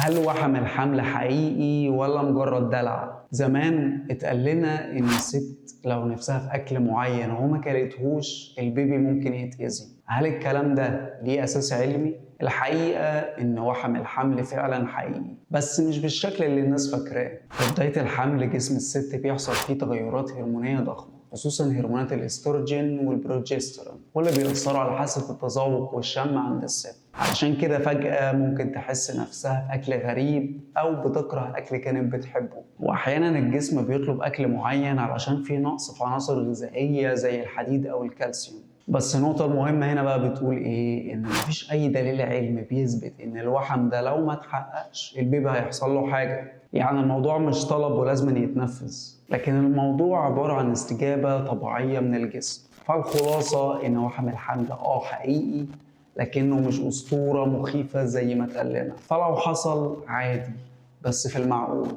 هل وحم الحمل حقيقي ولا مجرد دلع؟ زمان اتقال لنا إن الست لو نفسها في أكل معين وما كلتهوش البيبي ممكن يتأذي. هل الكلام ده ليه أساس علمي؟ الحقيقة إن وحم الحمل فعلا حقيقي، بس مش بالشكل اللي الناس فاكراه. في بداية الحمل جسم الست بيحصل فيه تغيرات هرمونية ضخمة، خصوصا هرمونات الاستروجين والبروجسترون، واللي بيأثروا على حاسة التذوق والشم عند الست. علشان كده فجأة ممكن تحس نفسها في أكل غريب أو بتكره أكل كانت بتحبه. وأحيانا الجسم بيطلب أكل معين علشان فيه نقص في عناصر غذائية زي الحديد أو الكالسيوم. بس النقطة المهمة هنا بقى بتقول إيه؟ إن مفيش أي دليل علمي بيثبت إن الوحم ده لو ما اتحققش البيبي هيحصل له حاجة. يعني الموضوع مش طلب ولازم يتنفذ، لكن الموضوع عبارة عن استجابة طبيعية من الجسم. فالخلاصة إن وحم الحمل حقيقي، لكنه مش أسطورة مخيفة زي ما اتقال لنا. فلو حصل عادي، بس في المعقول.